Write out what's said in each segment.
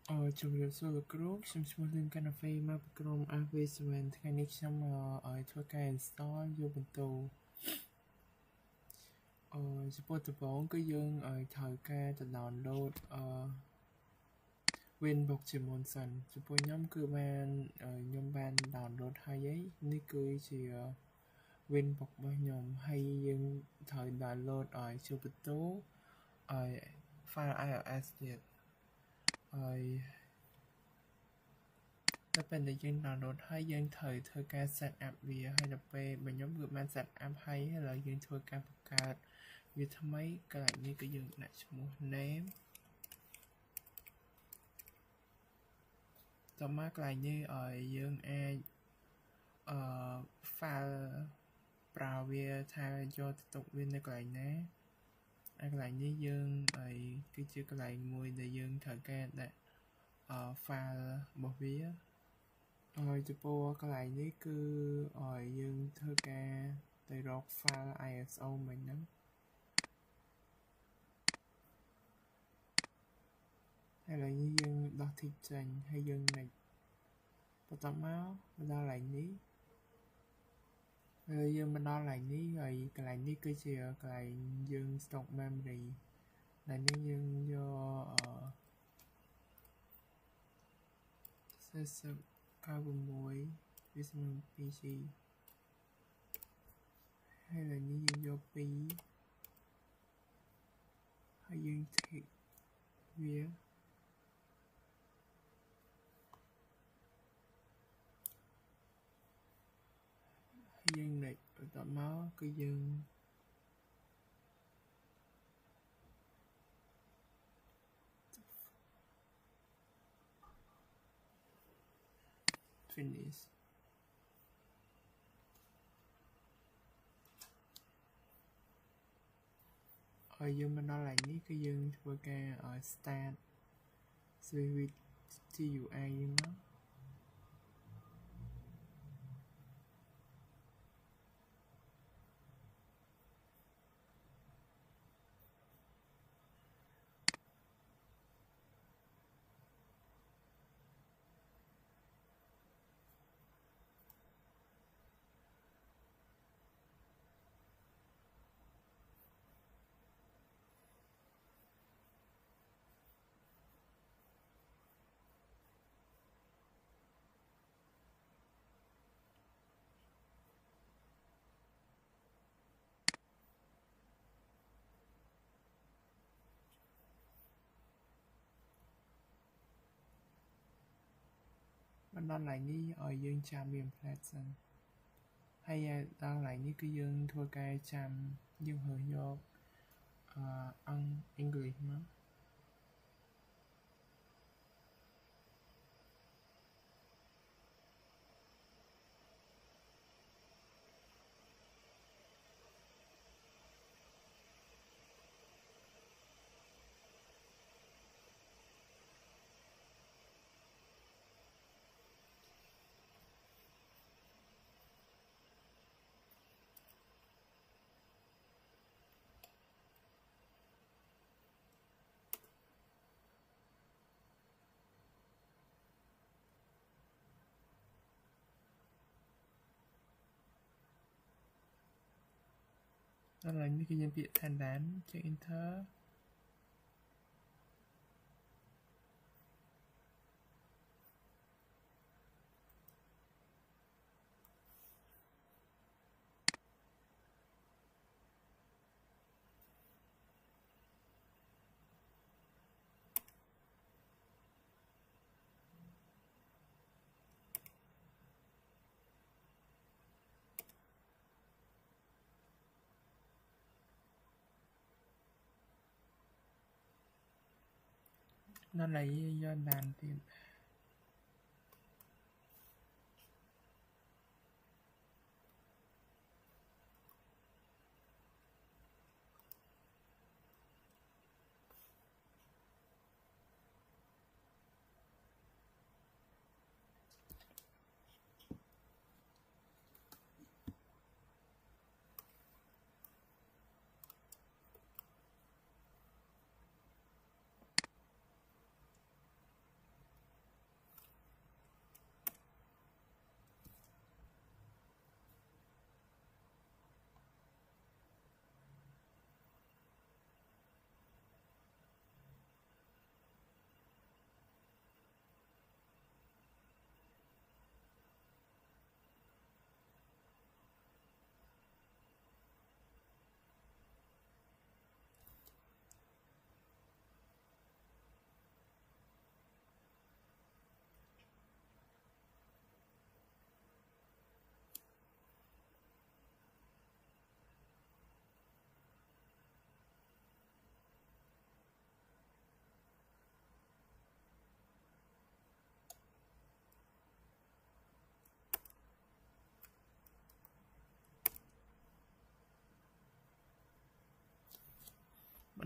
ជំរាបសួរលោកគ្រូខ្ញុំឈ្មោះលឿនកាណាហ្វេមកពីក្រុម AV7 ថ្ងៃនេះខ្ញុំឲ្យធ្វើការ install យកបន្ទោចំពោះដំបូងគឺយើងឲ្យត្រូវការទៅ download Winbox ជាមុនសិនចំពោះខ្ញុំគឺខ្ញុំបាន download ហើយនេះគឺជា Winbox របស់ខ្ញុំហើយយើងត្រូវ download ឲ្យជាបន្ទោឲ្យ file iOS ទៀតហើយតែពេលដែលយើង download ហើយយើងត្រូវធ្វើការ set up វាហើយដល់ពេលខ្ញុំគឺបាន set up ហើយឥឡូវយើងធ្វើការបង្កើតវាថ្មីកន្លែងនេះគឺយើងដាក់ឈ្មោះ name តមកកន្លែងនេះឲ្យយើងអាចfile ប្រើវាថាយកទៅទុកវានៅកន្លែងណាហើយកន្លែងនេះយើងឲ្យគឺជាកន្លែងមួយដែលយើងត្រូវការដាក់file របស់វាហើយចំពោះកន្លែងនេះគឺឲ្យយើងធ្វើការទៅរក file ISO មិញហ្នឹងហើយឥឡូវនេះយើងដោះ tick ចេញហើយយើងបន្ទាប់មកដល់កន្លែងនេះហើយយើងមកដល់កន្លែងនេះហើយកន្លែងនេះគឺជាកន្លែងយើង stock memory ដែលនេះយើងយក4696 2G ហើយឥឡូវនេះយើងយក2ហើយយើង tick វាយើង next បន្ទាប់មកគឺយើង finish ហើយយើងមកដល់កន្លែងនេះគឺយើងធ្វើការឲ្យ start switch GUI មកដល់កន្លែងនេះឲ្យយើងចាំវា implement សិនហើយដល់កន្លែងនេះគឺយើងធ្វើការចាំយើងរើសយកអង្គ English មកដល់កន្លែងនេះគឺយើងពាក្យ attendance ចុច enter ដល់កន្លែងនេះយកបានទៀត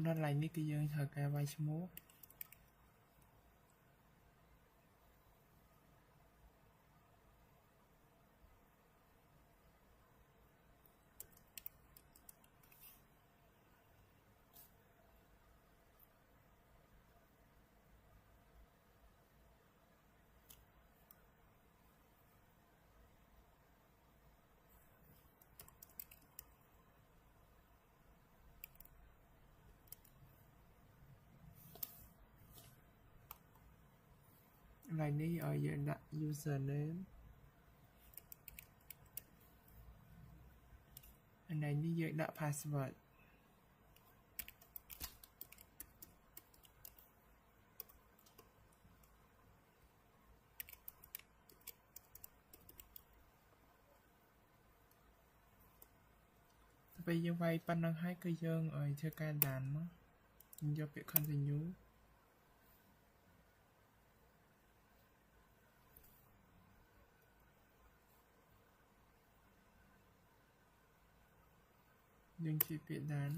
ដល់កន្លែងនេះគឺយើងត្រូវការវាយឈ្មោះកន្លែងនេះឲ្យយើងដាក់ username កន្លែងនេះយើងដាក់ password ទៅពេលយើងវាយប៉ុណ្ណឹងហើយគឺយើងឲ្យធ្វើការដានមកយើងយកពាក្យ continue យើងជិះពាក្យដាន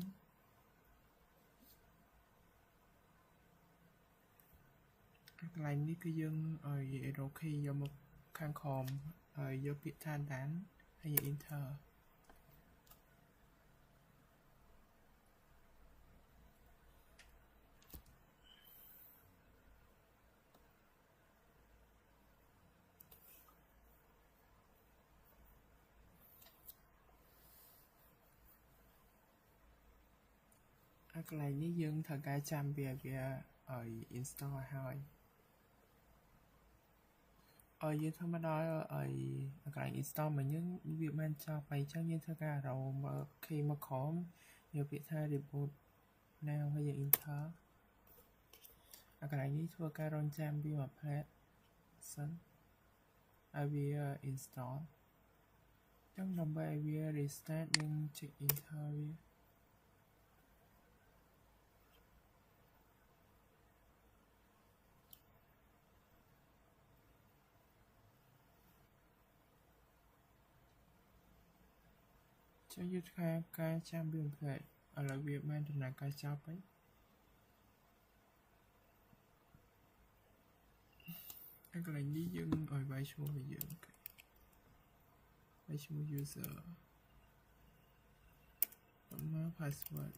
កន្លែងនេះគឺយើងឲ្យរក key យកមកខាងក្រោមហើយយកពាក្យថាដានហើយ enter កន្លែងនេះយើងត្រូវការចាំវាឲ្យ install ហើយយើងធ្វើមកដល់ឲ្យកន្លែង install មកយើងវាបានចប់ហើយអញ្ចឹងយើងធ្វើការ arrow មក key មកក្រោមយកពាក្យថា reboot now ហើយយើង enter កន្លែងនេះធ្វើការរងចាំវាមួយផ្លែតសិនឲ្យវា install អញ្ចឹងដើម្បីឲ្យវា restart យើង check enter វាចូលយកការចាំវាផ្លែតឥឡូវវាបានដំណើរការចប់ហើយកន្លែងនេះយើងឲ្យវាយឈ្មោះរបស់យើងវាយឈ្មោះ user មក password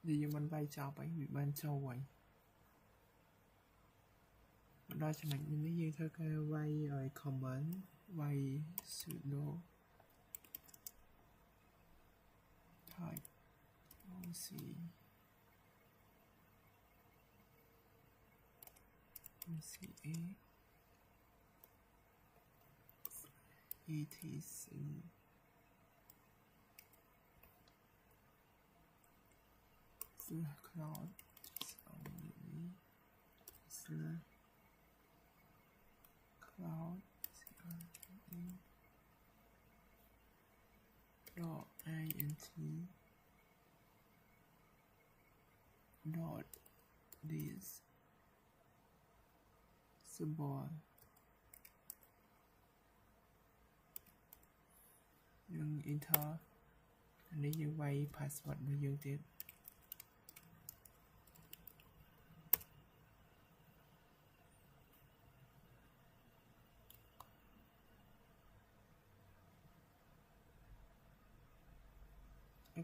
យើងមិនវាយចប់ហើយវាបានចូលហើយមកដល់ចំណុចនេះយើងធ្វើការវាយឲ្យ command វាយ sudo type oc etc cloud cloud .int .this symbol យើង enter នេះយើងវាយ password របស់យើងទៀត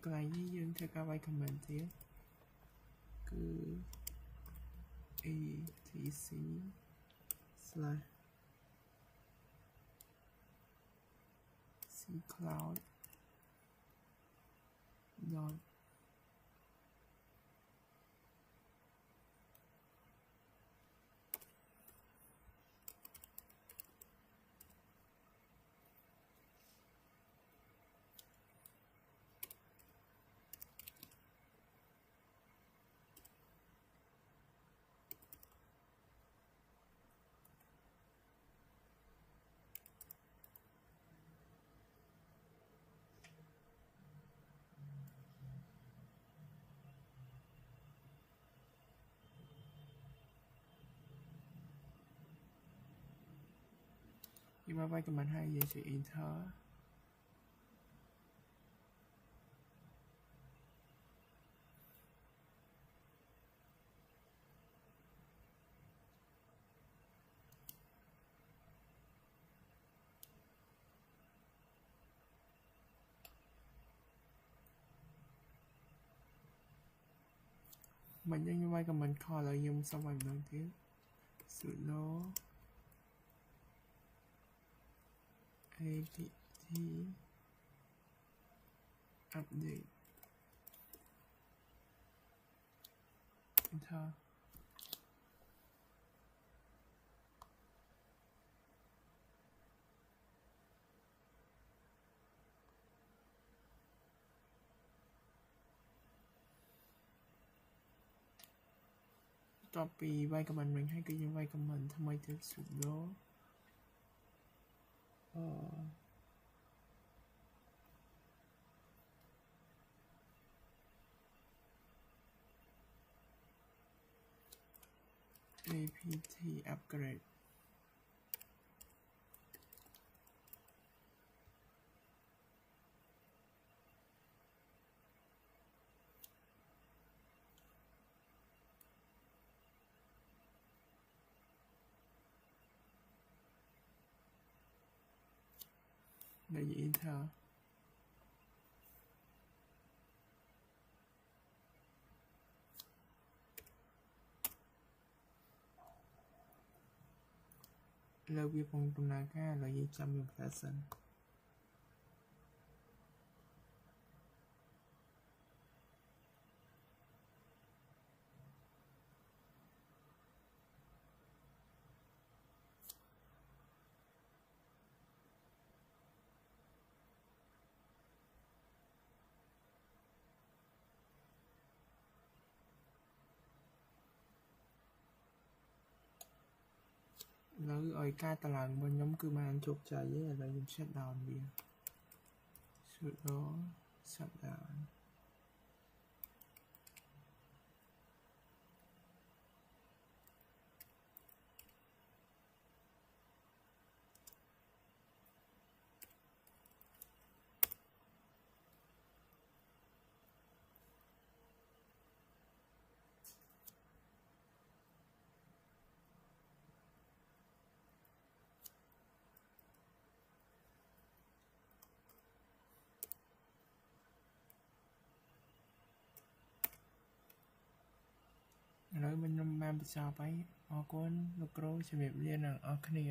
កន្លែងនេះយើងធ្វើការវាយ command ទៀតគឺ etc /cloud dot khi mà recommend hai về sự enter mình như vậy comment call là dùng xong rồi lần tiếp sự lố apt update enter copy recommend mình hay cái như recommendทำไมถึงสุดโลapt upgrade ใน enter แล้วវាពងដំណើរការឥឡូវយើងចាំវាផ្លែសិនแล้วឲ្យការតឡើងរបស់ខ្ញុំគឺបានជោគជ័យទេឥឡូវខ្ញុំ shut down វា sudo shut downឥឡូវខ្ញុំបានបញ្ចប់ហើយអរគុណលោកគ្រូជំរាបលាអ្នកអរគ្នា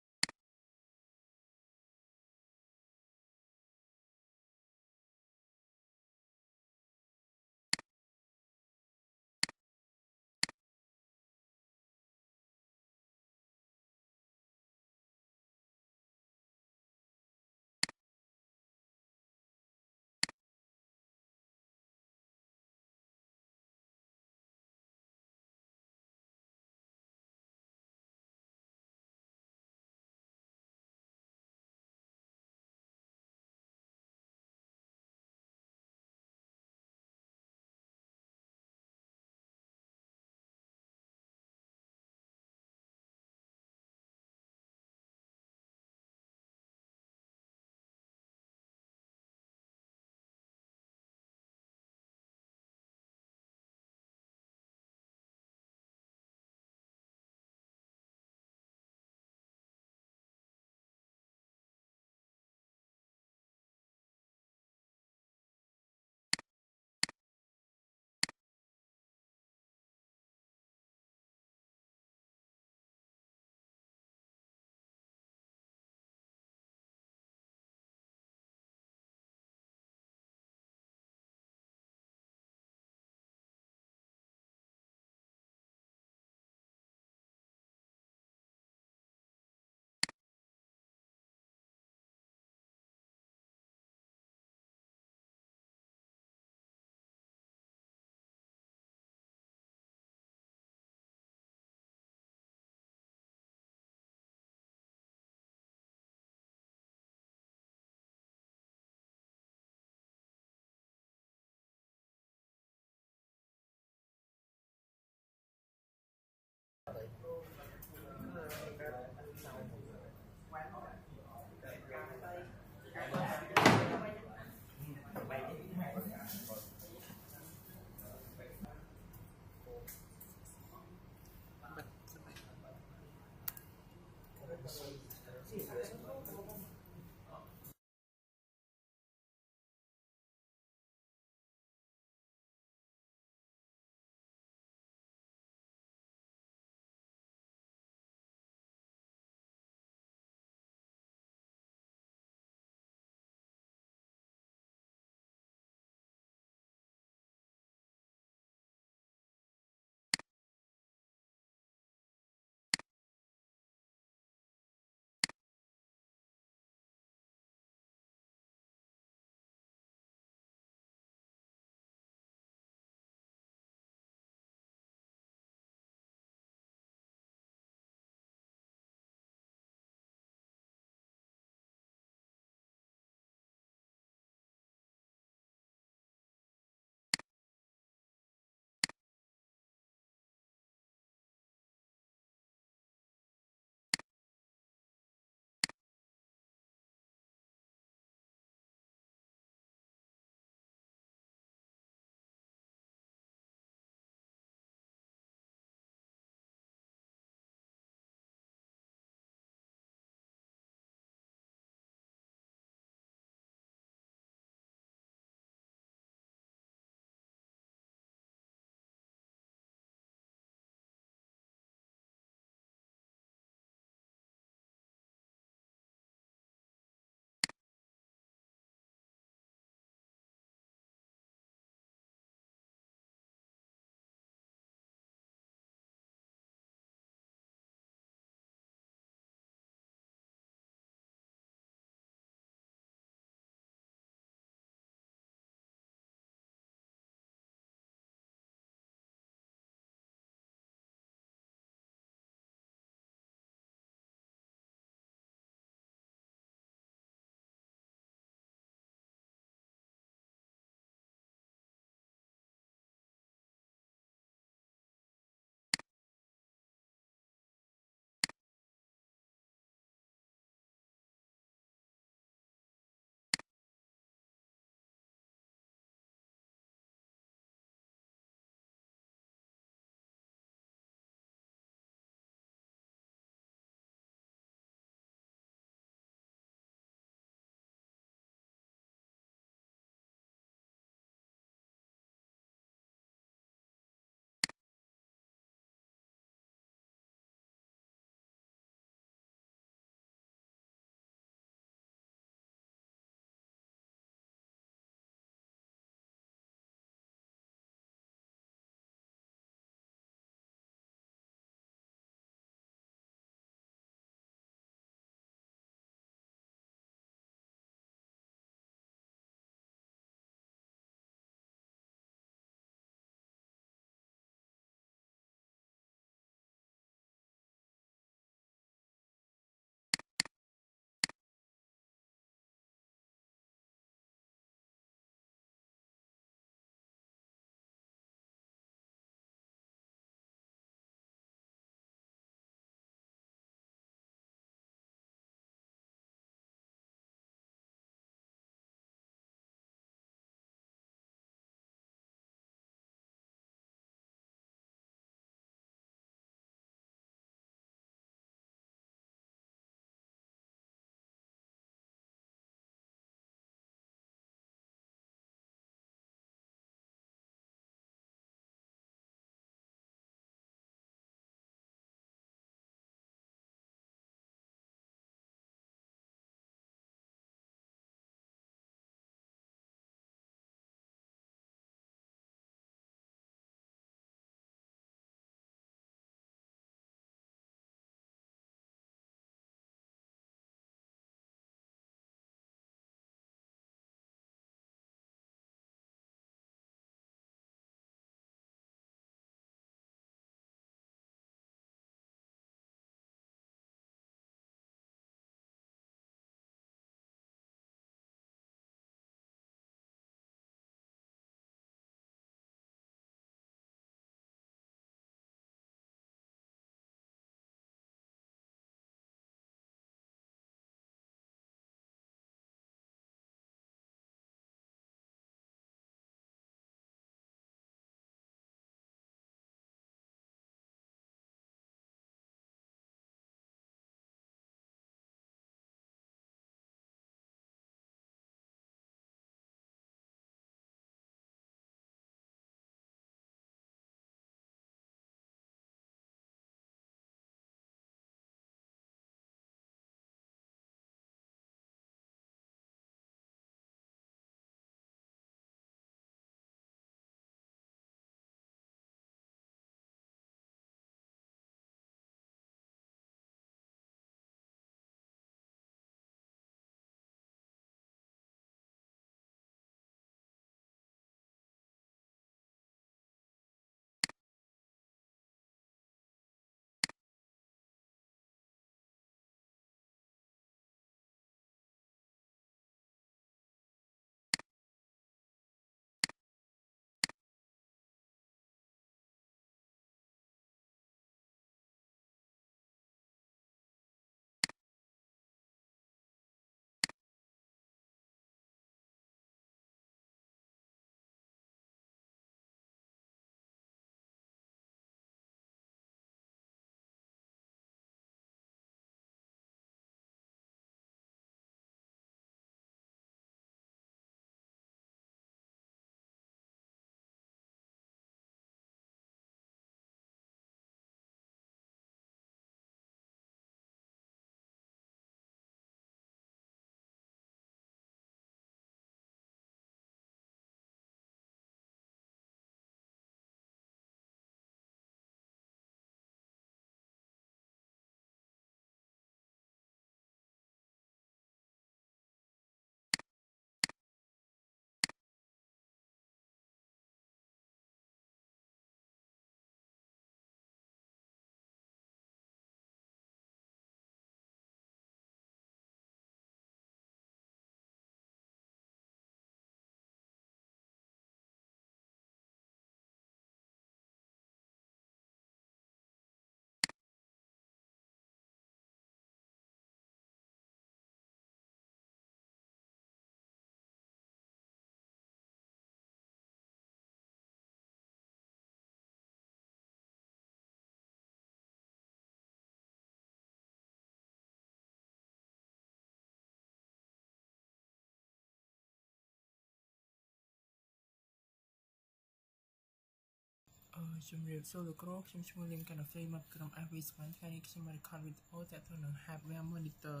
ជំរាបសួរលោកគ្រូខ្ញុំឈ្មោះលីមកណ្ដាហ្វេមកក្រុម AV ស្មានថ្ងៃនេះខ្ញុំបាន record វីដេអូទាក់ទងនឹង hardware monitor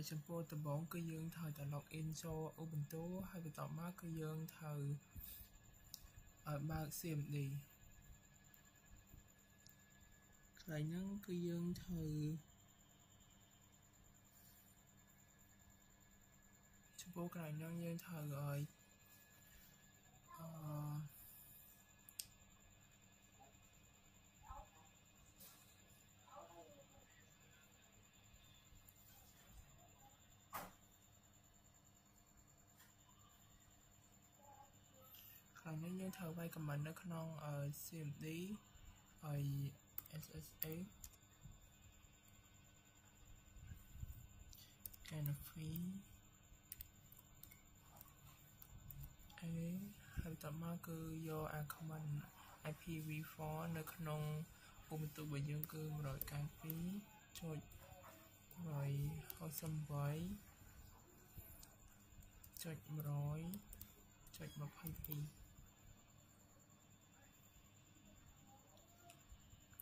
ចំពោះដំបូងគឺយើងត្រូវតែ log in ចូល Ubuntu ហើយបន្ទាប់មកគឺយើងត្រូវបើក CMD កន្លែងហ្នឹងគឺយើងត្រូវចំពោះកន្លែងហ្នឹងយើងត្រូវឲ្យខាងនេះយើងត្រូវវាយ command នៅក្នុង CMD ឲ្យ SSH canopy ហើយបន្ទាប់មកគឺយក command IPv4 នៅក្នុង Ubuntu របស់យើងគឺ 192.168.100.22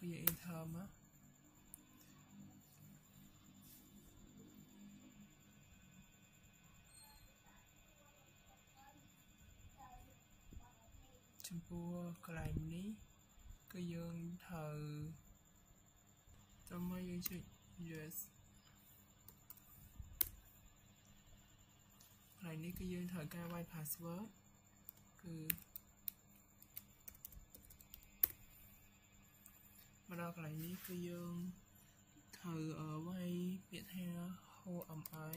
គឺយើង enter មកចំពោះកន្លែងនេះគឺយើងត្រូវចូលមកយើងចុច yes កន្លែងនេះគឺយើងត្រូវការវាយ password គឺមកដល់កន្លែងនេះគឺយើងត្រូវវាយពាក្យថា who am I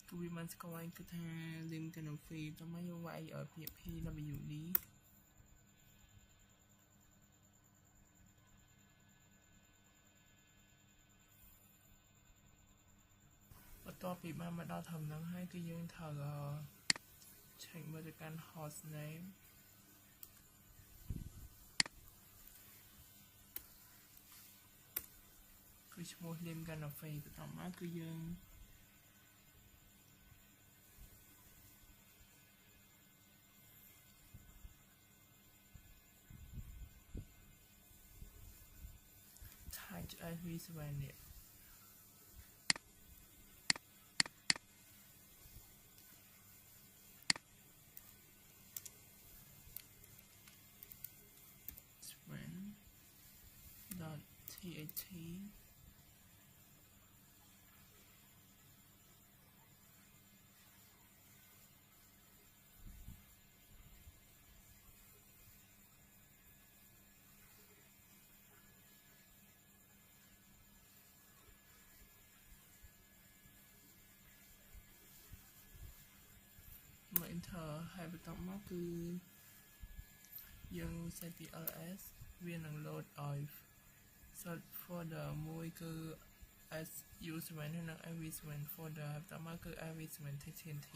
គឺវាមិនស្គាល់ឯងគឺថា lim canopy តោះមកយើងវាយឲ្យពាក្យ pwd បន្ទាប់ពីបានមកដល់ធំហ្នឹងហើយគឺយើងត្រូវឆែកមើលទៅកាន់ host name គឺឈ្មោះ lim canopy បន្ទាប់មកគឺយើងIPv7 នេះ.txt មក enter ហើយបន្ទាប់មកគឺយើង set ពី ls វានឹង load ឲ្យ search folder មួយគឺ su7 ហើយនិង iv7 folder បន្ទាប់មកគឺ iv7 txt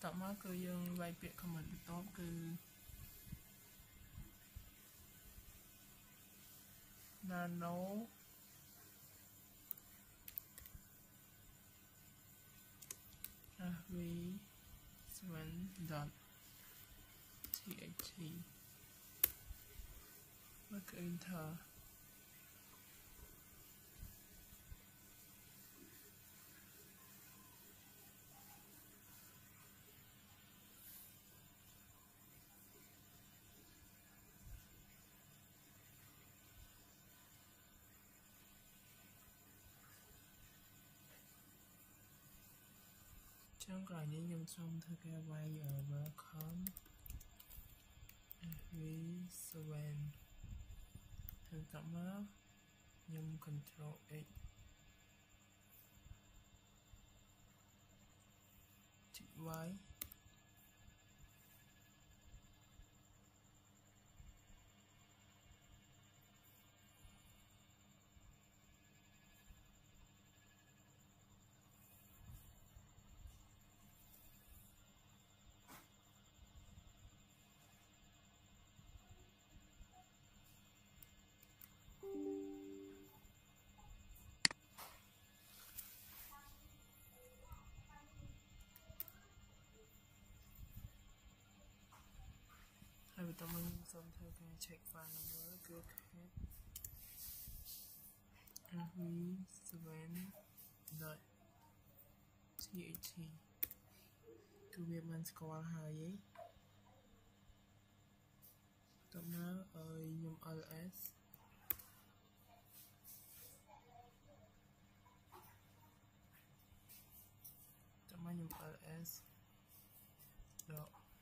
តមកគឺយើងវាយពាក្យ command បន្ទាប់គឺ nano v7.txt មកគឺ enter ចឹងកន្លែងនេះខ្ញុំសូមធ្វើការវាយ welcome v7 ទៅតាមមក ខ្ញុំ control X ចុច Y ហើយបន្តមកខ្ញុំសូមធ្វើការ check file number គឺ cat rv7.txt គឺវាបានស្គាល់ហើយឯងបន្តមកខ្ញុំ ls បន្តមកខ្ញុំ ls ដក sa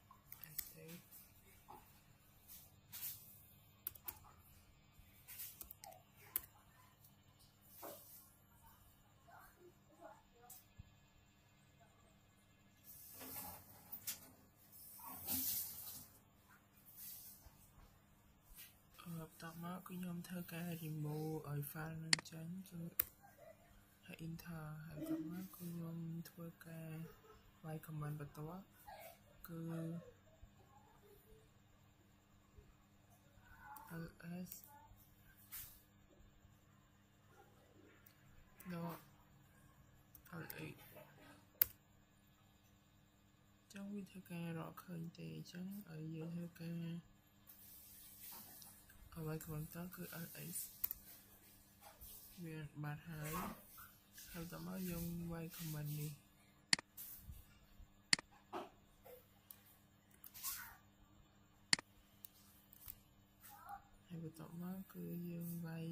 បន្តមកគឺខ្ញុំធ្វើការ remove ឲ្យ file នឹងចេញគឺហើយ enter ហើយបន្តមកគឺខ្ញុំធ្វើការ y command បន្ទាប់គឺ ls ដក lx ចឹងវាធ្វើការរកឃើញទេអញ្ចឹងឲ្យយើងធ្វើការឲ្យ y command បន្ទាប់គឺ ls វាបាត់ហើយបន្តមកយើង y command នេះហើយបន្តមកគឺយើង y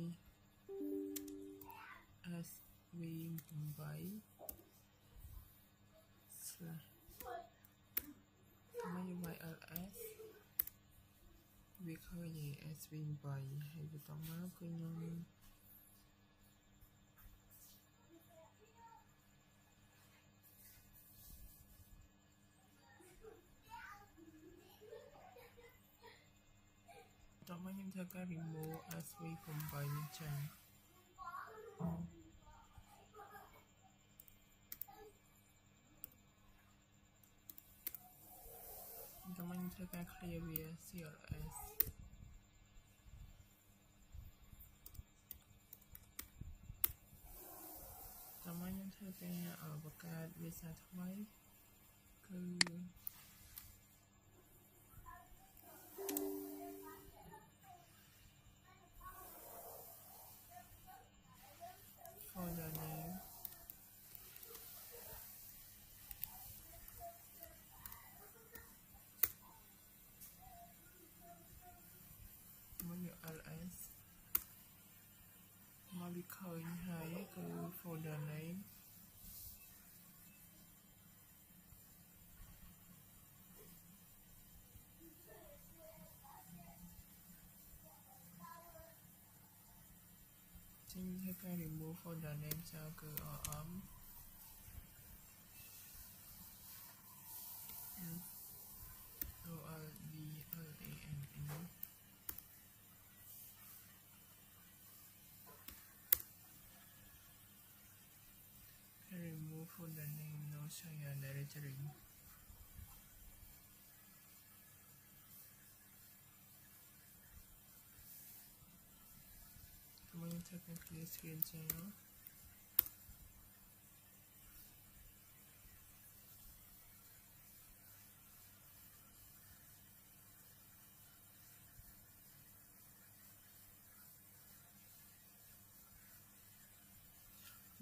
sv8 slash តាមយើង y ls វាឃើញ sv8 ហើយបន្តមកគឺខ្ញុំតោះមកខ្ញុំធ្វើការ remove sv8 នេះចេញតោះមកខ្ញុំធ្វើការ clear វា cls តោះមកខ្ញុំធ្វើការបង្កើតវាសាថ្មីគឺ folder name មកយក ls មកវាឃើញហើយគឺ folder name ចេញធ្វើការ remove folder name ចោលគឺ rm oldlane remove folder name no show your directory ខ្ញុំធ្វើការ clear screen ចោល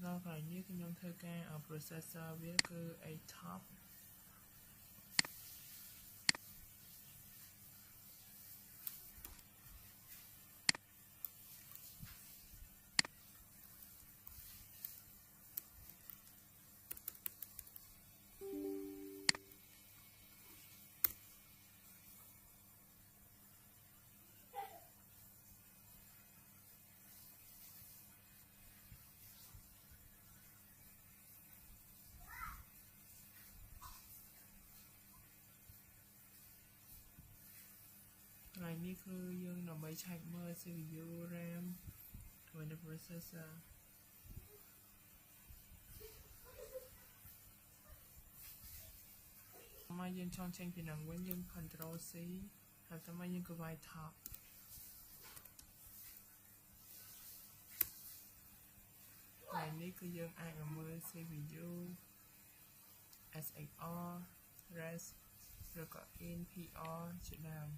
ដល់កន្លែងនេះគឺខ្ញុំធ្វើការ processor វាគឺ atop ឆែកមើល CPU RAM ហើយនៅ processor មកយើងចង់ចេញពីនឹងវិញយើង Control C ហើយតាមយើងក៏វាយ Top ហើយនេះគឺយើងអាចមើល CPU SXR REST ឬក៏ NPR ជាដើម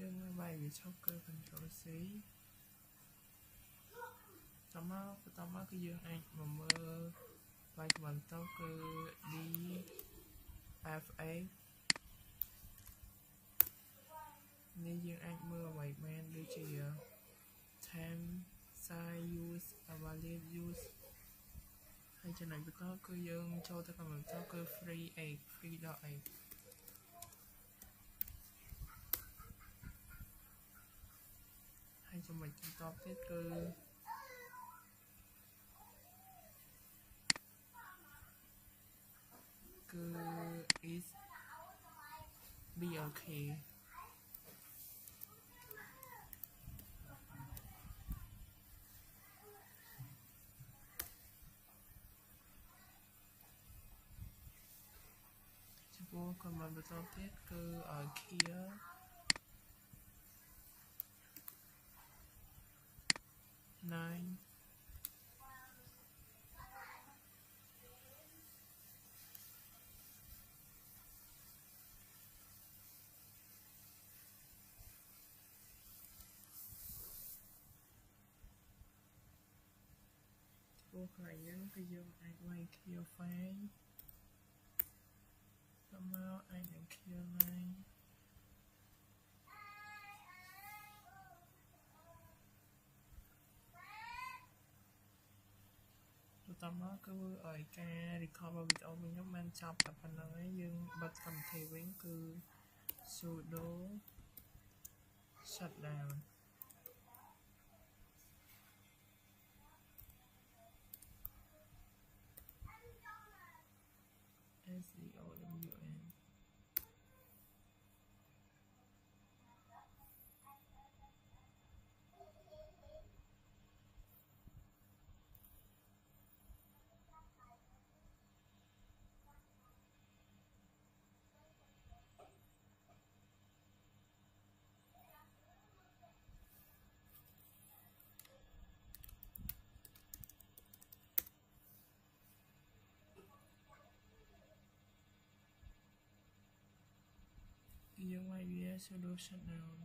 យើងវាយវាឈប់គឺ Control C បន្តមកគឺយើងអាចមើលវាយបន្តគឺ DFA នេះយើងអាចមើលអ្វីបានដូចជា time size use valid use ហើយចំណុចបន្តគឺយើងចូលទៅកម្មបន្តគឺ free ដល់ 8ហើយចំណុចបន្តទៀតគឺ is BLK ចំពោះ command បន្តទៀតគឺ clear 9ពួកកន្លែងហ្នឹងគឺយើងអាចវាយ clear file ដល់មកអាចនឹង clear line បន្តមកគឺឲ្យការ record វីដេអូវិញហ្នឹងបានចប់តែប៉ុណ្្នឹងហើយយើងបិទកម្មវិធីវិញគឺ sudo shutdown SEOWNយើងវាយវា sudo shutdown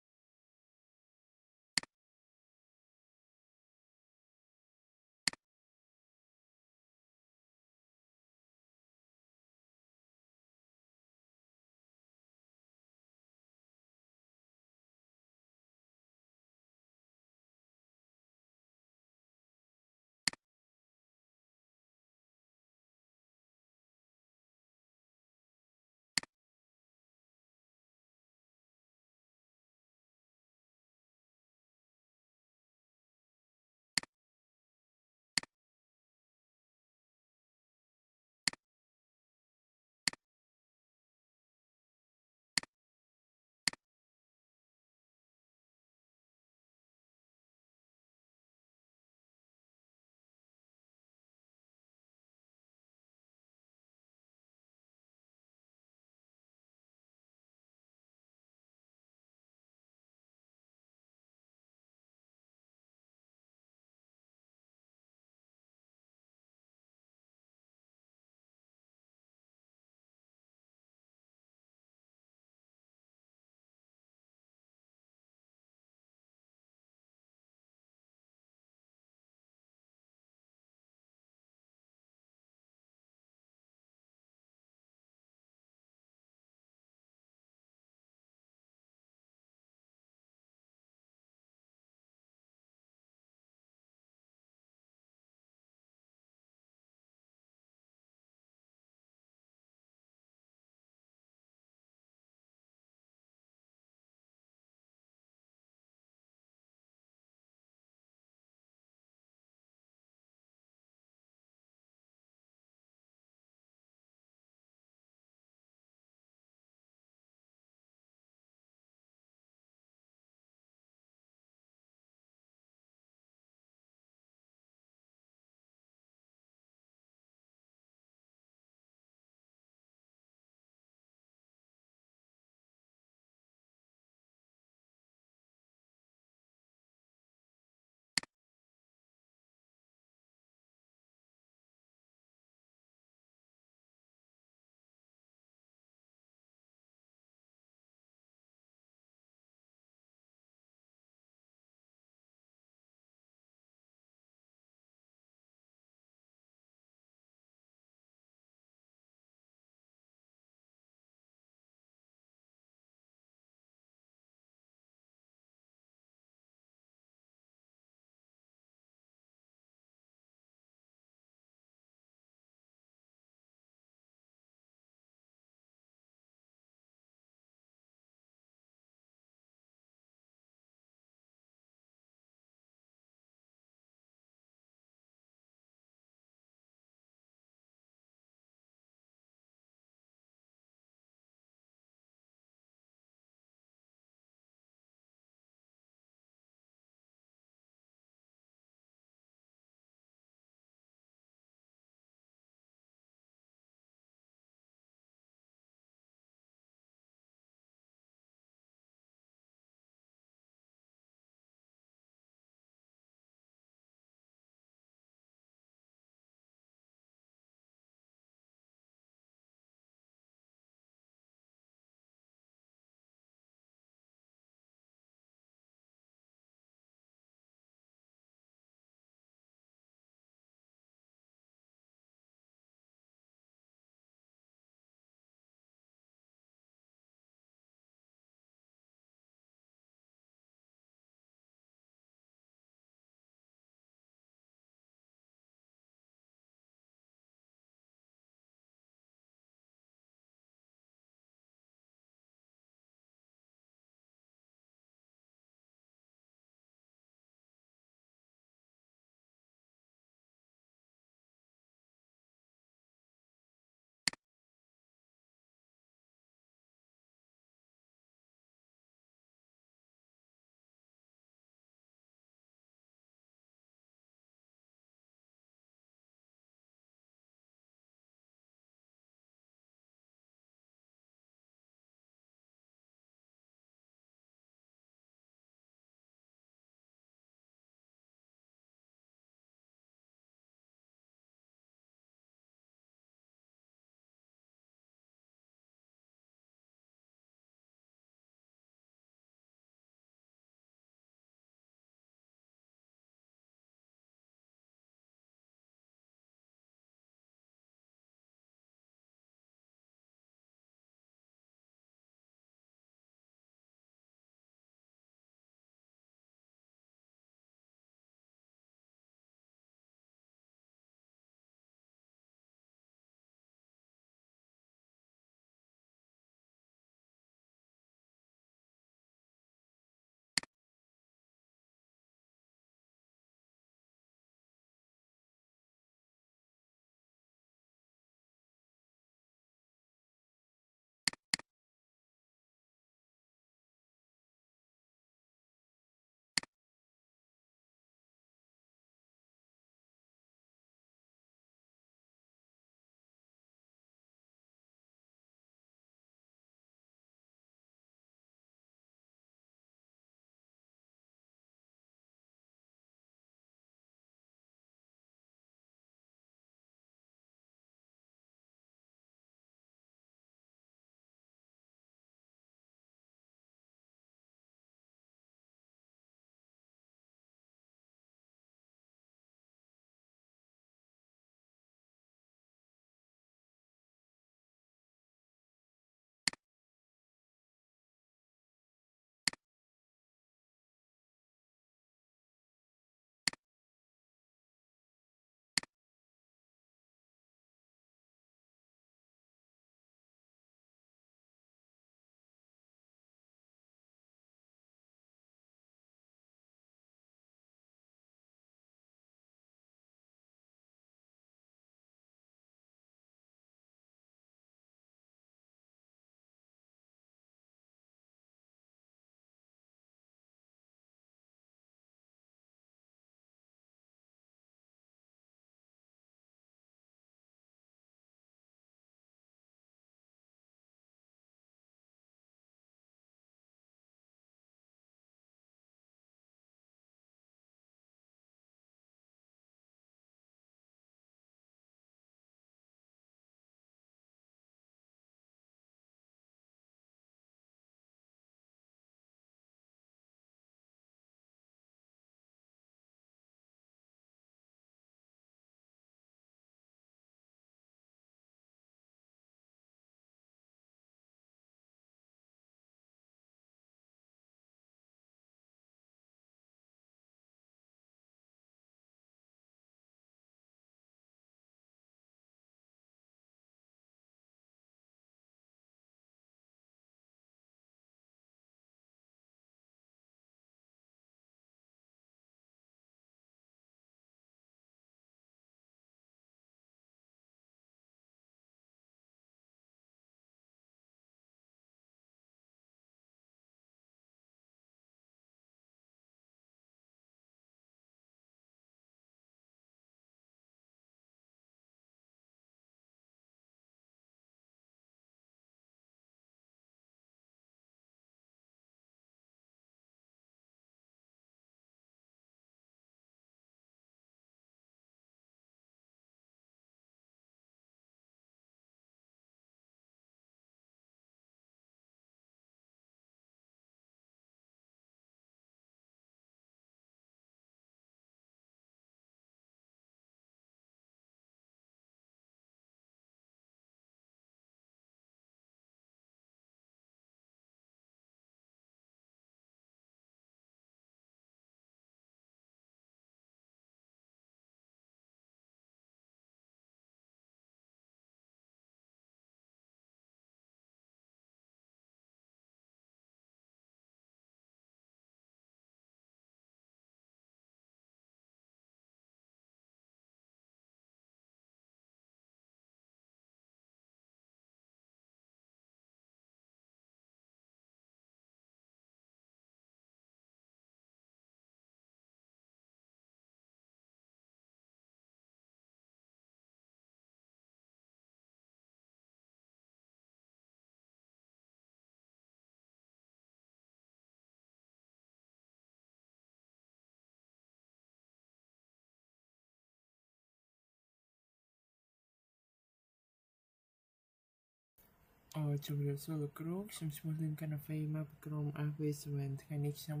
ជំរាបសួរលោកគ្រូខ្ញុំឈ្មោះលឿនកាណាហ្វេមកពីក្រុម AV7 ថ្ងៃនេះខ្ញុំ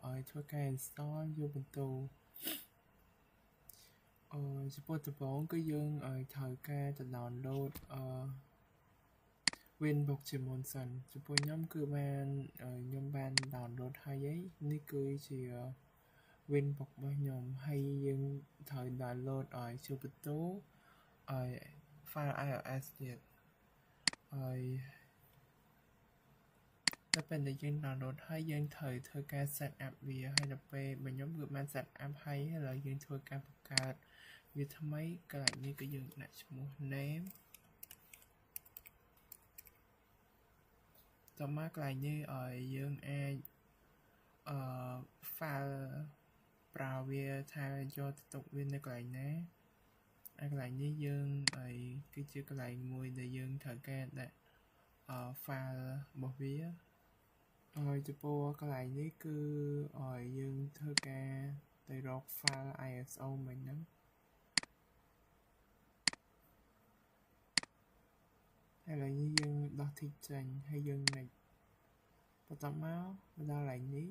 ឲ្យធ្វើការ install យកបន្ទោចំពោះដំបូងគឺយើងឲ្យត្រូវការទៅ download Winbox ជាមុនសិនចំពោះខ្ញុំគឺខ្ញុំបាន download ហើយនេះគឺជា Winbox របស់ខ្ញុំហើយយើងត្រូវ download ឲ្យជួបបន្ទោឲ្យ file iOS ទៀតហើយតែពេលដែលយើង download ហើយយើងត្រូវធ្វើការ set up វាហើយដល់ពេលខ្ញុំគឺបាន set up ហើយឥឡូវយើងធ្វើការបង្កើតវាថ្មីកន្លែងនេះគឺយើងដាក់ឈ្មោះ name តមកកន្លែងនេះឲ្យយើងអាចfile ប្រើវាថាយកទៅទុកវានៅកន្លែងណាហើយកន្លែងនេះយើងគឺជាកន្លែងមួយដែលយើងត្រូវការដាក់file របស់វាហើយចំពោះកន្លែងនេះគឺឲ្យយើងធ្វើការទៅរក file ISO មិញហ្នឹងហើយឥឡូវនេះយើងដោះ tick ចេញហើយយើង next បន្ទាប់មកដល់កន្លែងនេះ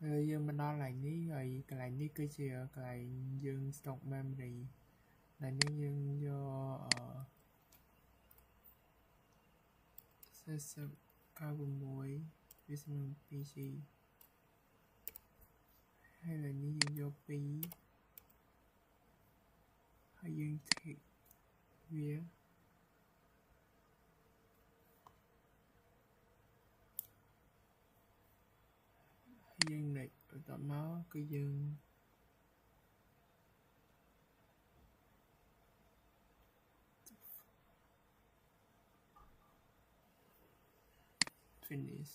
ហើយយើងមកដល់កន្លែងនេះហើយកន្លែងនេះគឺជាកន្លែងយើង stock memory ដែលនេះយើងយក46វាស្មើនឹង 2G ហើយឥឡូវនេះយើងយក2ហើយយើង tick វាយើង next បន្ទាប់មកគឺយើង finish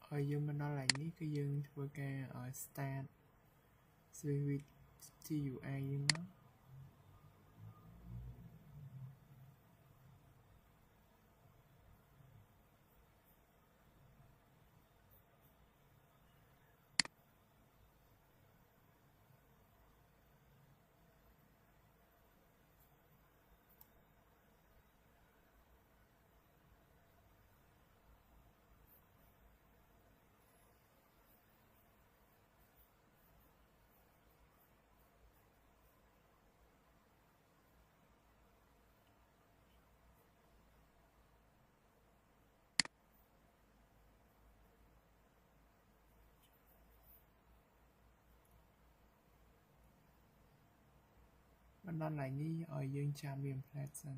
ហើយយើងមកដល់កន្លែងនេះគឺយើងធ្វើការ start switch GUI យើងមកដល់កន្លែងនេះឲ្យយើងចាំវា implant សិន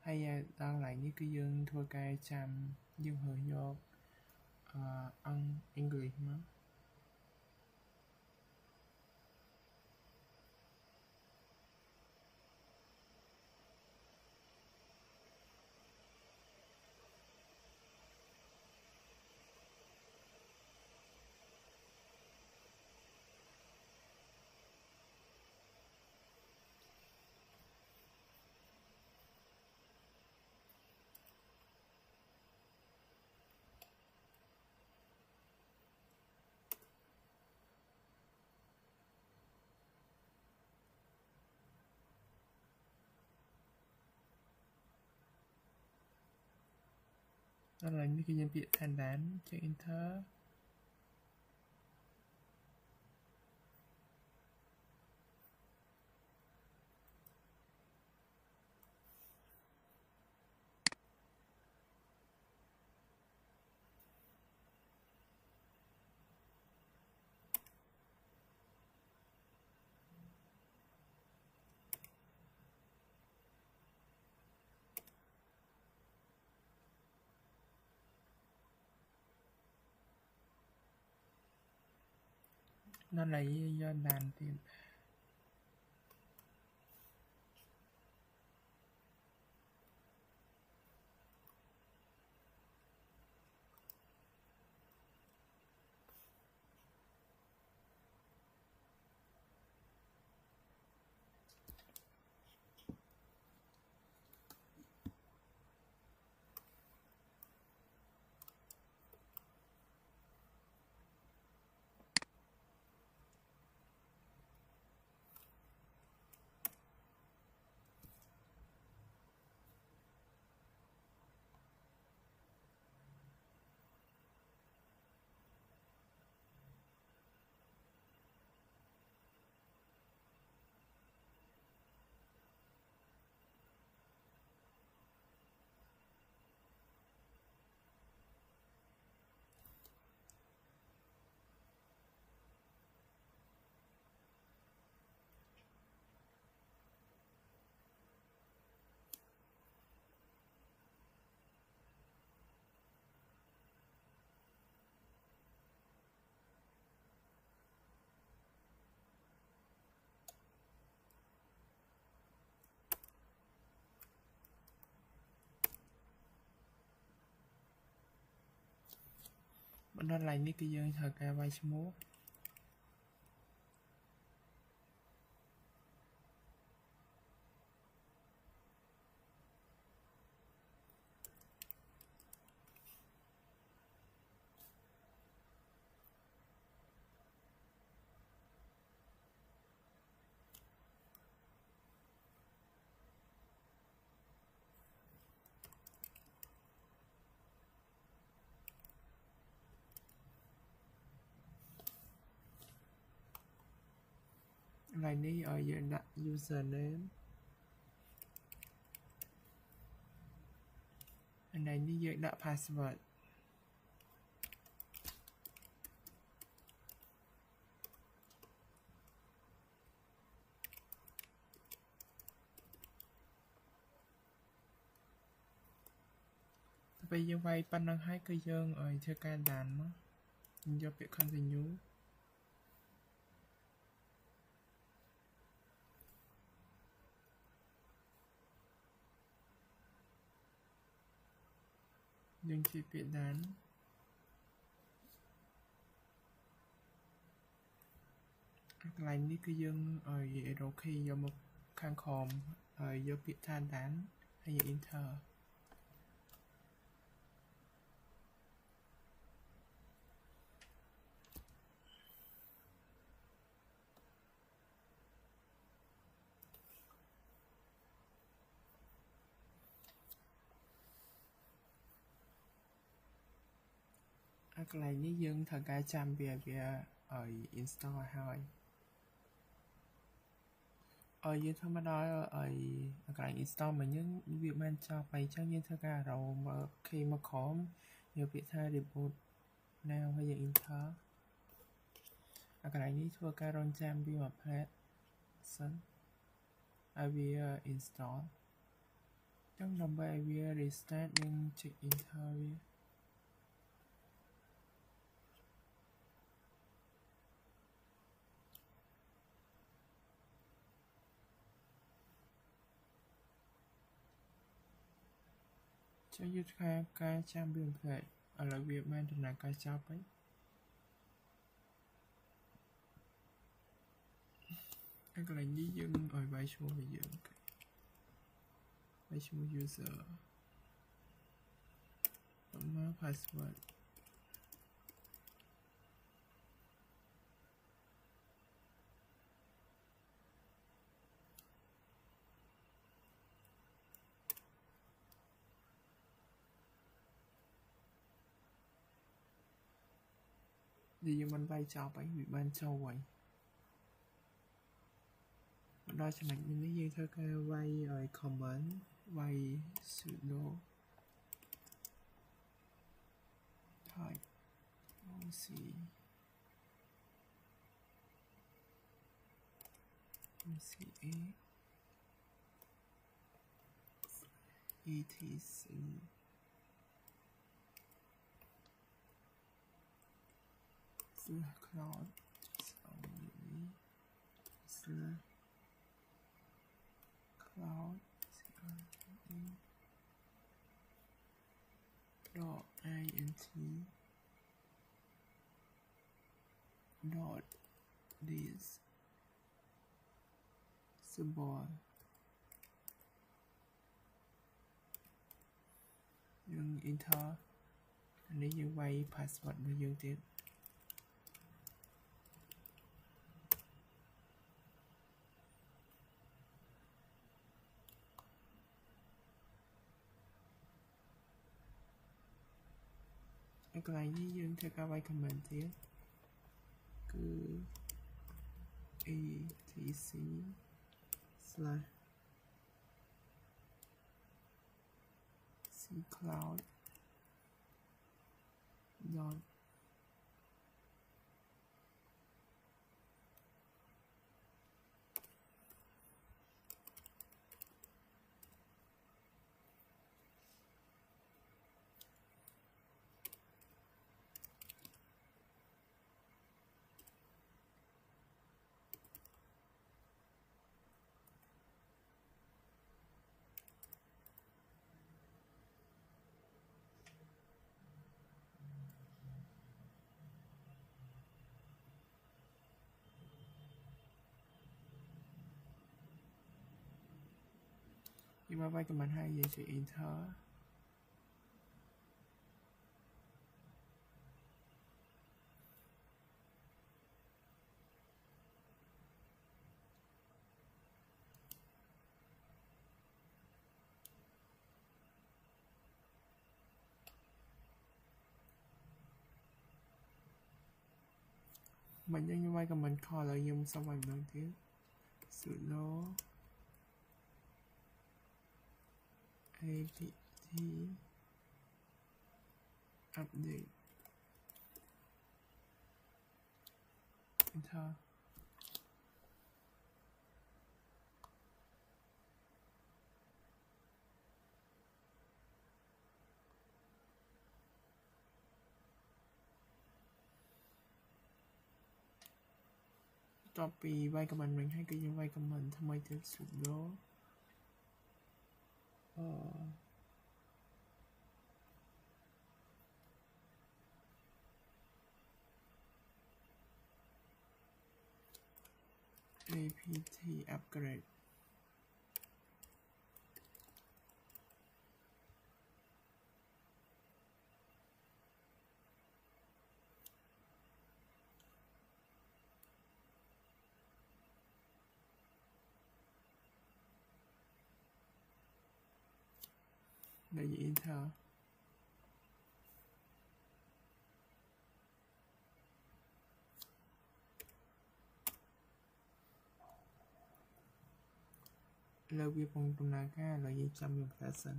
ហើយដល់កន្លែងនេះគឺយើងធ្វើការចាំយើងរើសយកអង្គ English មកដល់កន្លែងនេះគឺយើងពាក្យ attendance ចុច enter ដល់កន្លែងនេះយកដានទៀត đó là những cái dương thời ca vai múa lại ní ở dưới đặt username anh này ní dưới đặt password bây giờ vay pan năng hai cái dương ở chơi ca đàn nó do việc continue nhưng chỉ việc đàn lại ní cái dương ở dưới đôi khi do một khang khom ở do việc than đàn hay là enter cái này ní dương thời ca chăm về ở install hai ở dưới thằng mà đó ở cái install mà những việc man cho phải cho như thế cả rồi mà khi mà có nhiều việc thay reboot nào hay là enter cái này ní thua cái run jam vì mà pet sẵn IVR install trong đồng bài IVR restart nhưng check enter cho như cái trang biên thể ở là việc man thì là cái job ấy cái này ní dương ở bài số bây giờ bài số user mà password thì mình vay cho bảy bị ban châu vậy đó cho mình những cái gì thôi cái vay rồi comment vay sudo type oc etc cloud cloud dot int dot this symbol nhưng enter anh ấy như vậy password bao nhiêu tiếp cái này như dương theo các bài comment tiếp cứ etc slash cloud dot Nhưng mà vai comment 2 vậy sẽ enter មិនយើងវាយ comment ខលហើយខ្ញុំសុំឲ្យម្ដងទៀត sudo apt update enter តបពីវាយ comment វិញហើយគឺយើងវាយ comment ថ្មីទៀត sudo apt upgrade ដែលយើង enter លើវាពងដំណើរការឥឡូវយើងចាំវាប្រសិន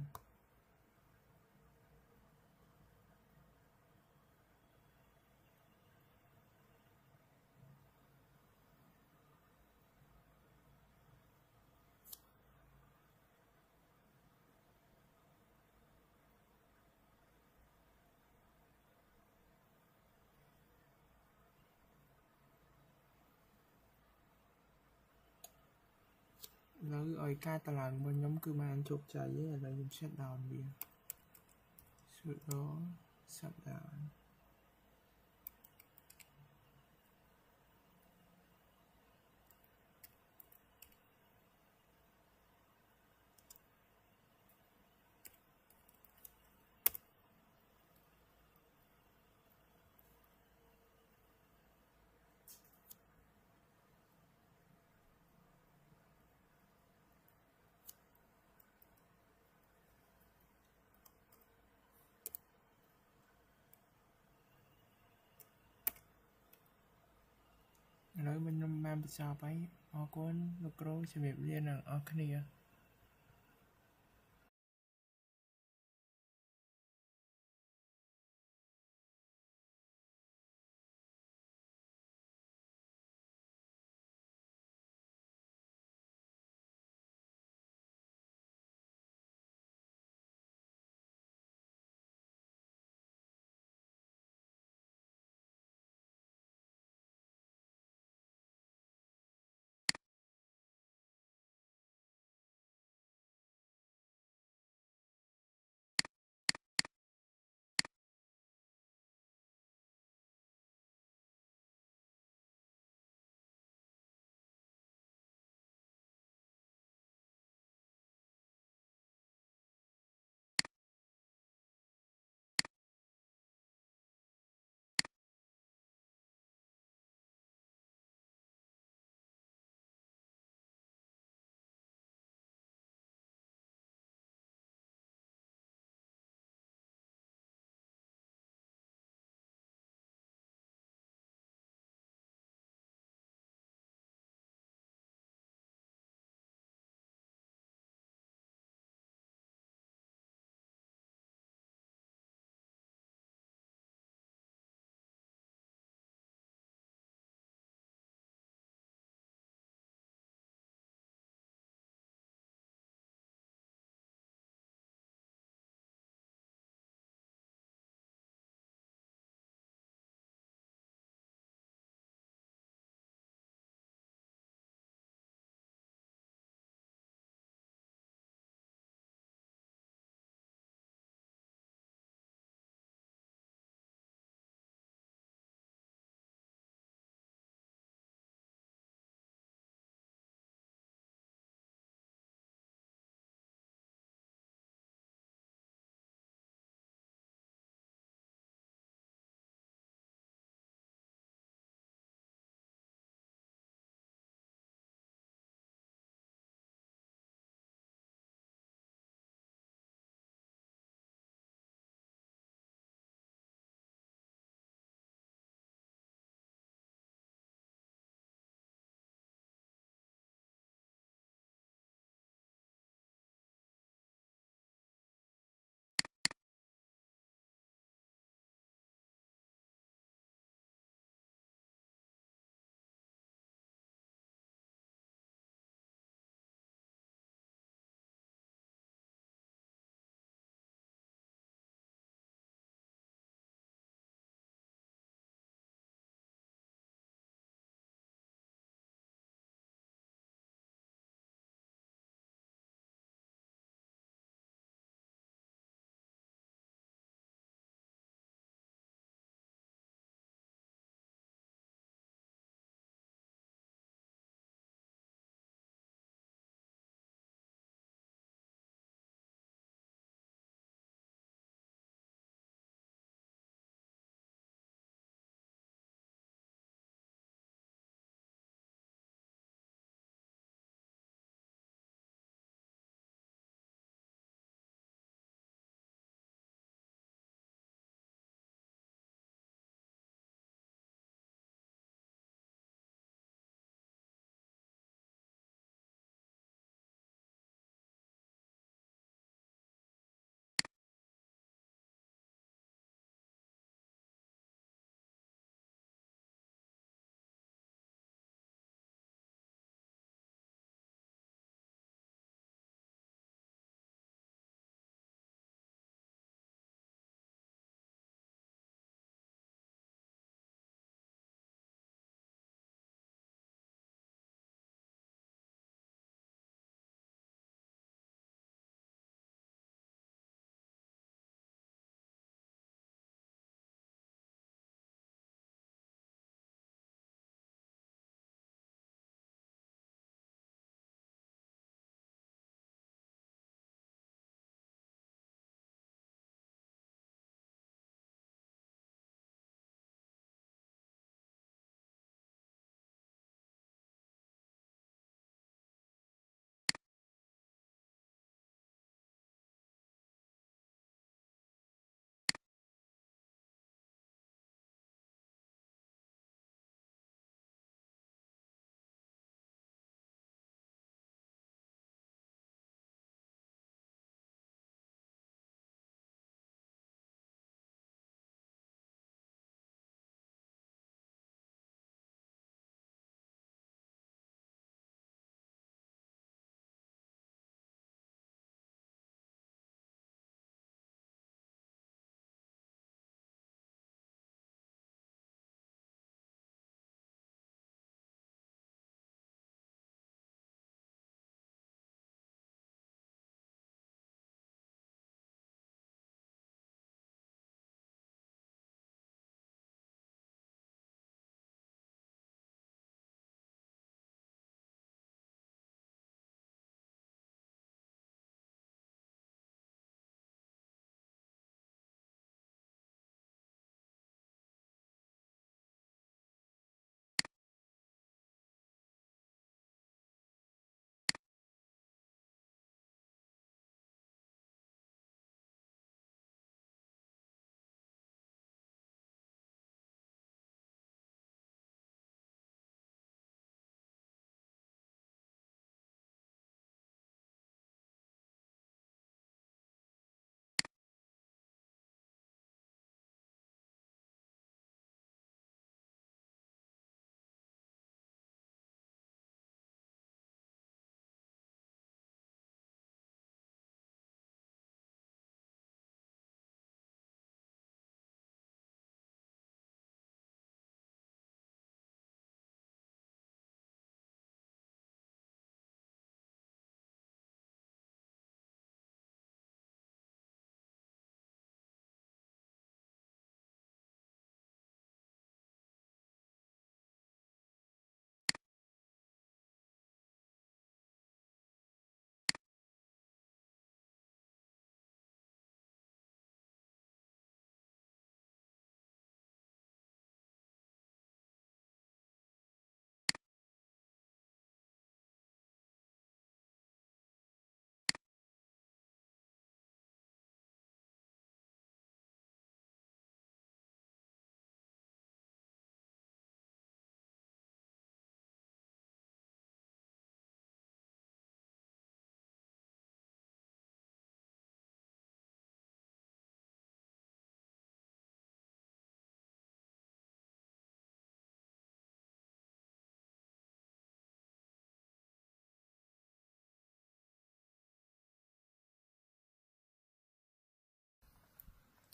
ឥឡូវឲ្យការតឡើងរបស់ខ្ញុំគឺបានជោគជ័យហើយឥឡូវខ្ញុំ shut down វា sudo shut downឥឡូវខ្ញុំបានបញ្ចប់ហើយអរគុណលោកគ្រូជំរាបលាអ្នកនរអស់គ្នា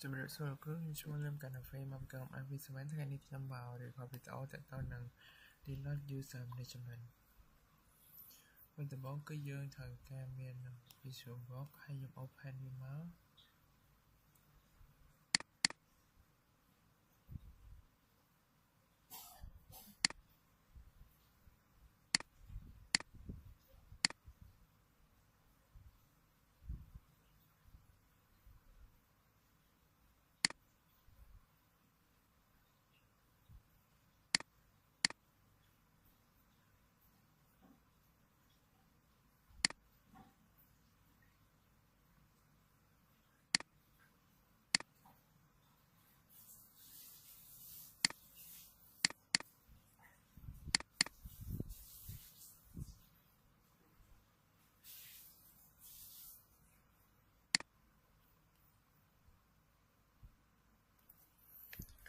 ជំរាបសួរលោកគ្រូខ្ញុំឈ្មោះលឹមកាណាហ្វេមកក្រុម IP7 ថ្ងៃនេះខ្ញុំមករៀបរាប់វីដេអូទាក់ទងនឹង Linux User Management វិញដំបូងគឺយើងត្រូវការមាន VisualWorks ហើយយើង Open វាមក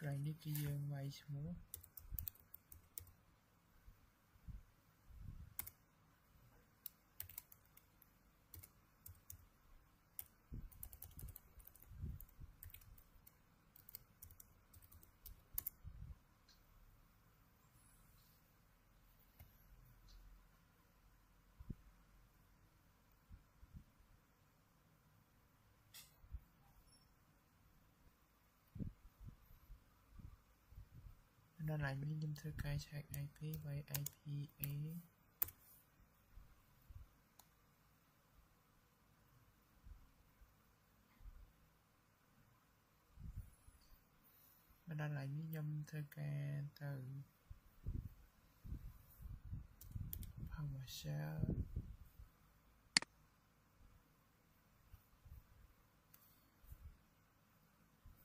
កន្លែងនេះគឺយើងវាយឈ្មោះនៅឡើយនេះខ្ញុំធ្វើការឆែក IP វាយ IPA នៅដល់ឡើយនេះខ្ញុំធ្វើការទៅ PowerShell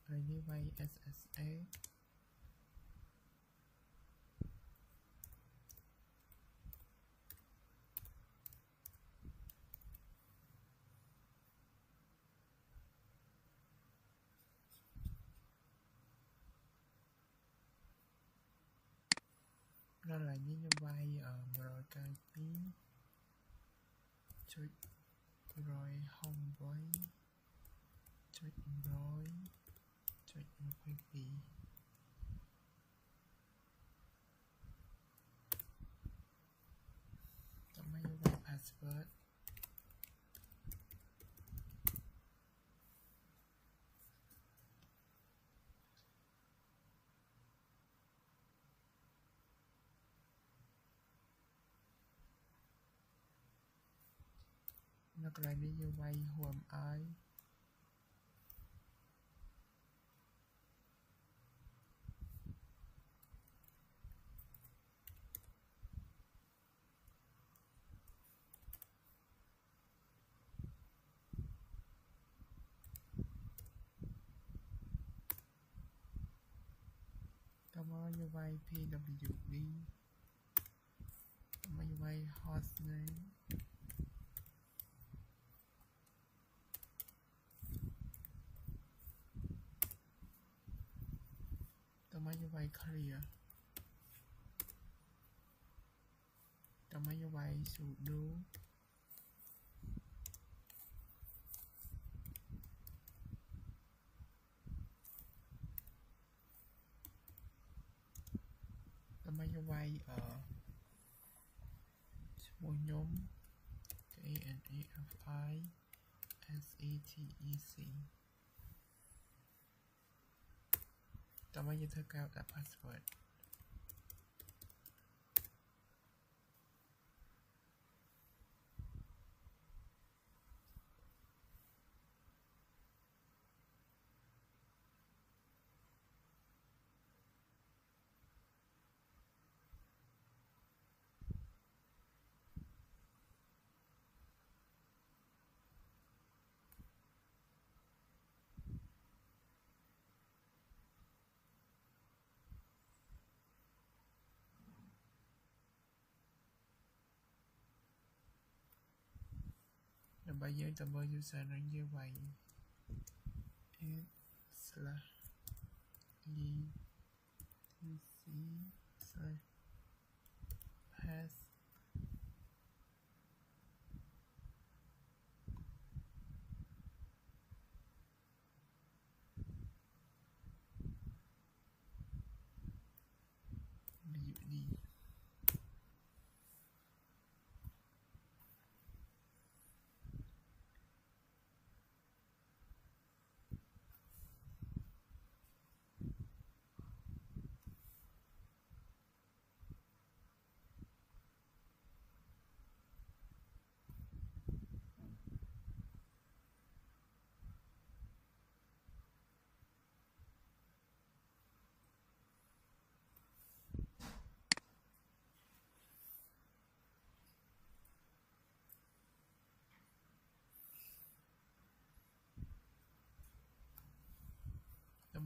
ហើយនេះវាយ SSA ដល់ឡើយនេះខ្ញុំវាយ192.168.1.122ដើម្បីវាយ password នៅកន្លែងនេះយើងវាយ HMI តមកយើងវាយ PWD ដើម្បីវាយ hostname ដើម្បីយើងវាយ clear ដើម្បីយើងវាយ sudo ដើម្បីយើងវាយឈ្មោះខ្ញុំ KNAFISETEC ដើម្បីយើងធ្វើការដាក់ password ដើម្បីយើងទៅមើល user នឹងយើងវាយ add/etc/pass ត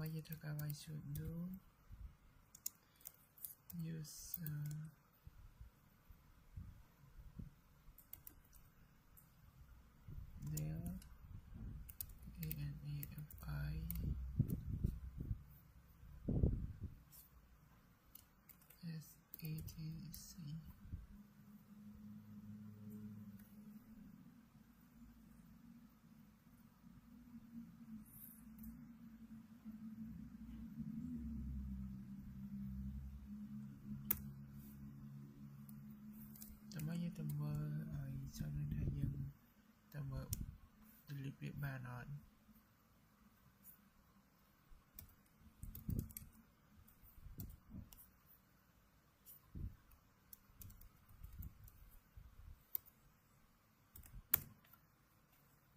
Tamayataka I should do use del ANAFI SATC. Tamayatama I cho nên hai dân tama delete việc bàn on.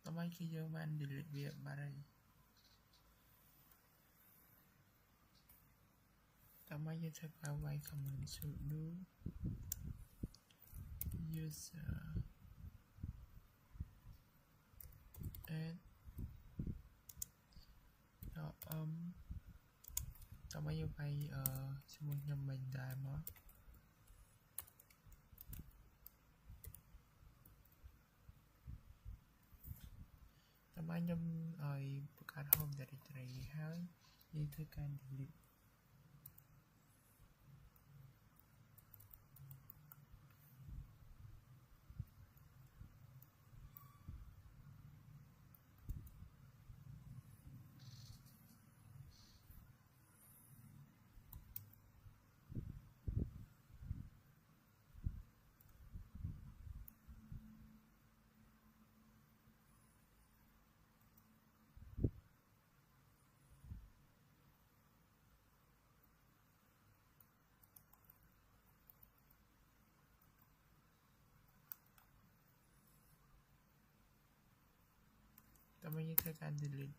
Tamay khi dân bàn delete việc bàn đây. Tamayataka I command should do use add Tamayataka I semua nhầm mình đại mà Tamay nhầmประกาศ home directory ហើយយើងធ្វើការ delete แต่ไม่ใช่แค่การ delete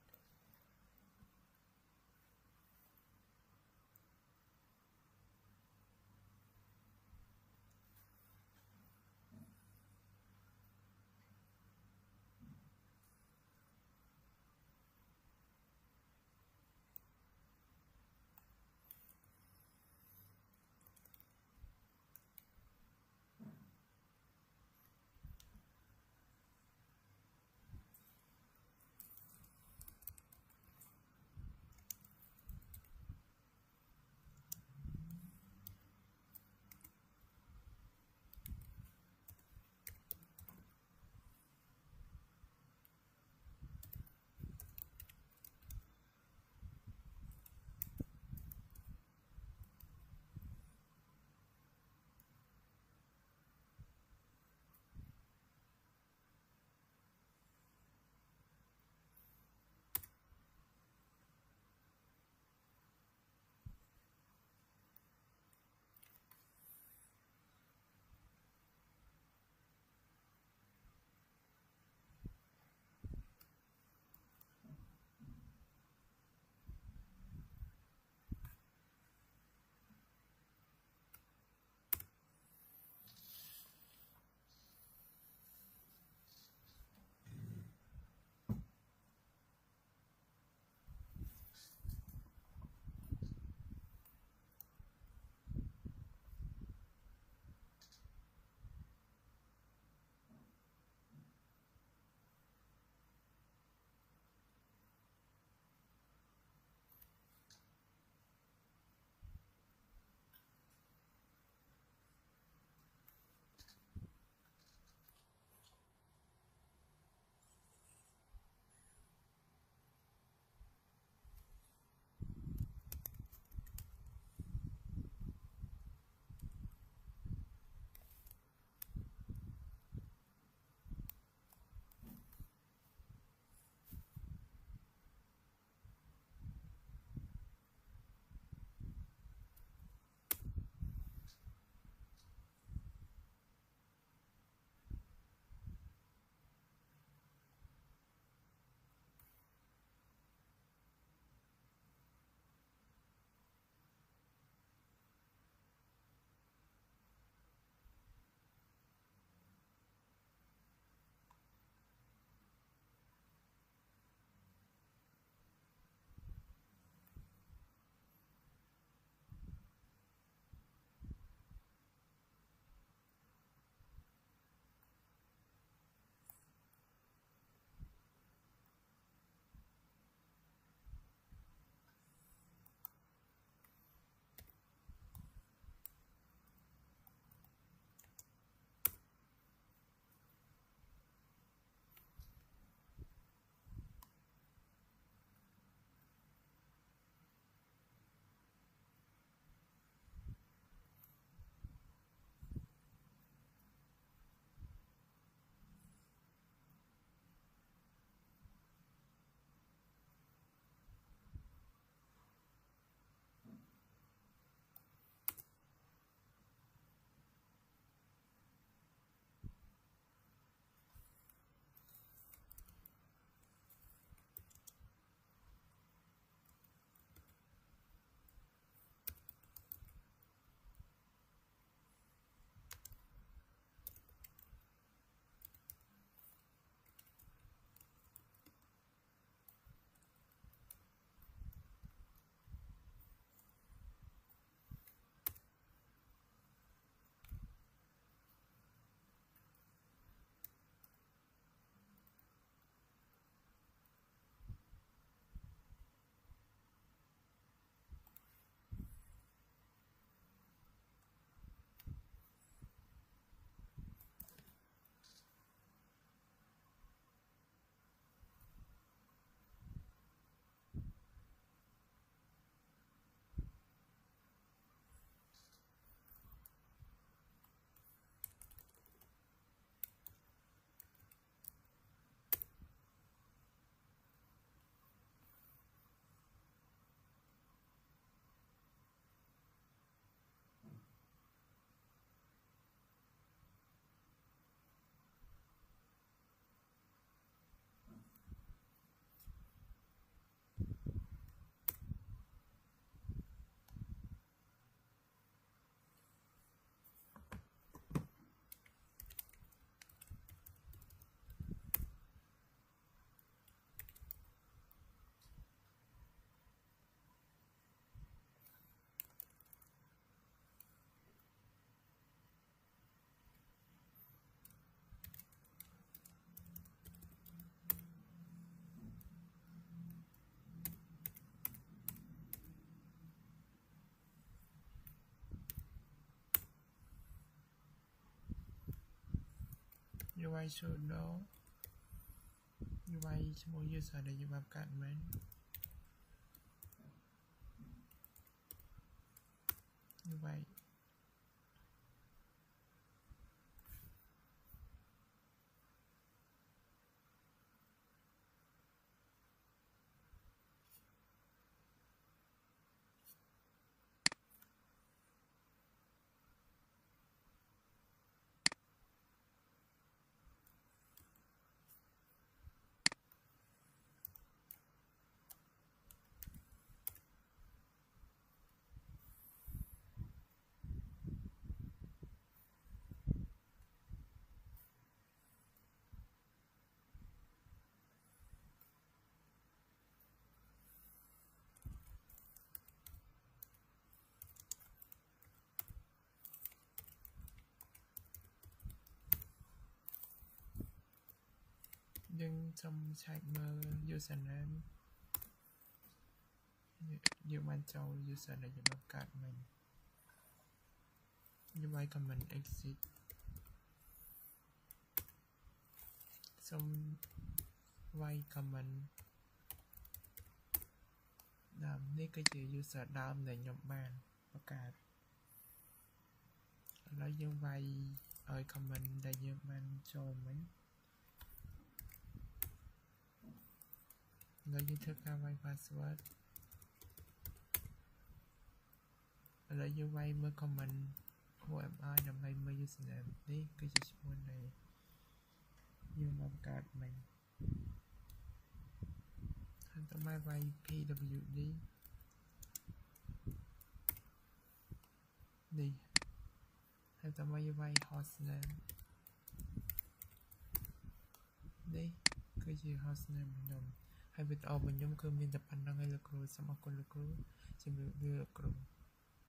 UI sudo UI ឈ្មោះ user ដែលយើងបានកាត់មែន UI យើងចំឆែកមើល username យើងបានចូល user ដែលយើងបានកាត់មែនយើងឲ្យ comment exit សូមវាយ comment ដើមនេះគឺជា user ដើមដែលខ្ញុំបានបង្កើតឥឡូវយើងវាយឲ្យ comment ដែលយើងបានចូលមិញឥឡូវយើងធ្វើការវាយ password ឥឡូវយើងវាយមើល comment OMI ដើម្បីមើល username នេះគឺជាឈ្មោះដែលយើងបានបង្កើតមិញហើយតើមកវាយ PWD នេះហើយតើមកវាយ hostname នេះគឺជា hostname ខ្ញុំហើយវីដេអូរបស់ខ្ញុំគឺមានតែប៉ុណ្្នឹងហើយលោកគ្រូសូមអរគុណលោកគ្រូជំរាបលាលោកគ្រូ